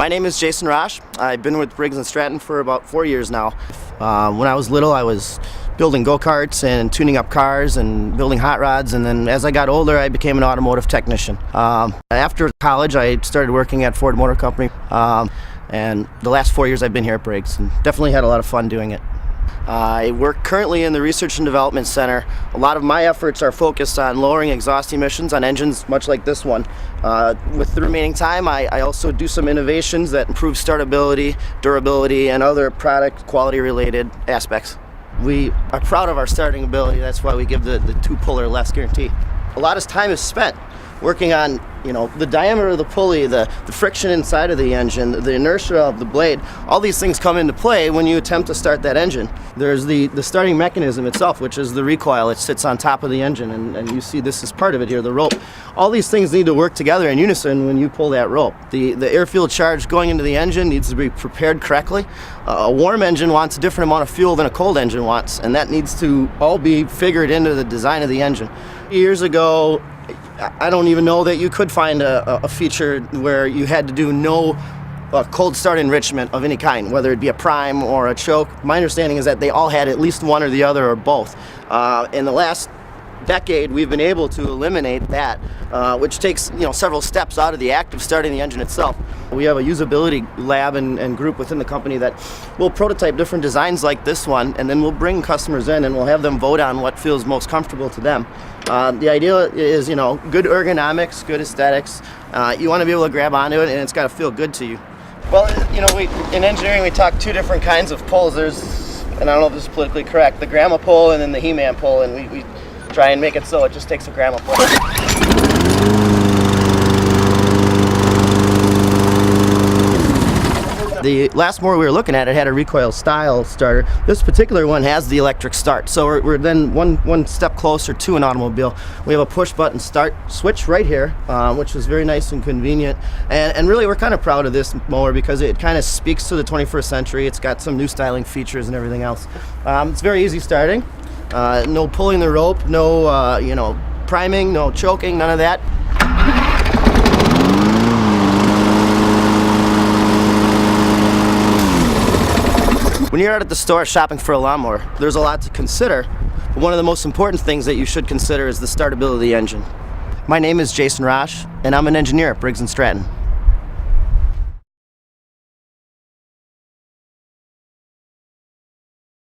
My name is Jason Rosh. I've been with Briggs Stratton for about 4 years now. When I was little, I was building go-karts and tuning up cars and building hot rods, and then as I got older, I became an automotive technician. After college, I started working at Ford Motor Company, and the last 4 years I've been here at Briggs, and definitely had a lot of fun doing it. I work currently in the Research and Development Center. A lot of my efforts are focused on lowering exhaust emissions on engines much like this one. With the remaining time, I also do some innovations that improve startability, durability, and other product quality related aspects. We are proud of our starting ability. That's why we give the two-puller less guarantee. A lot of time is spent working on, the diameter of the pulley, the friction inside of the engine, the inertia of the blade. All these things come into play when you attempt to start that engine. There's the starting mechanism itself, which is the recoil. It sits on top of the engine, and you see this is part of it here, the rope. All these things need to work together in unison when you pull that rope. The air-fuel charge going into the engine needs to be prepared correctly. A warm engine wants a different amount of fuel than a cold engine wants, and that needs to all be figured into the design of the engine. Years ago, I don't even know that you could find a feature where you had to do no cold start enrichment of any kind, whether it be a prime or a choke. My understanding is that they all had at least one or the other or both. In the last decade, we've been able to eliminate that, which takes several steps out of the act of starting the engine itself. We have a usability lab and group within the company that will prototype different designs like this one, and then we'll bring customers in and we'll have them vote on what feels most comfortable to them. The idea is, good ergonomics, good aesthetics. You want to be able to grab onto it, and it's got to feel good to you. Well, in engineering, we talk two different kinds of pulls. There's, and I don't know if this is politically correct, the grandma pull and then the He-Man pull, and we try and make it so it just takes a grandma pull. The last mower we were looking at, it had a recoil style starter. This particular one has the electric start, so we're then one step closer to an automobile. We have a push button start switch right here, which is very nice and convenient. And really, we're kind of proud of this mower because it kind of speaks to the 21st century. It's got some new styling features and everything else. It's very easy starting. No pulling the rope, no priming, no choking, none of that. When you're out at the store shopping for a lawnmower, there's a lot to consider, but one of the most important things that you should consider is the startability of the engine. My name is Jason Rosh, and I'm an engineer at Briggs & Stratton.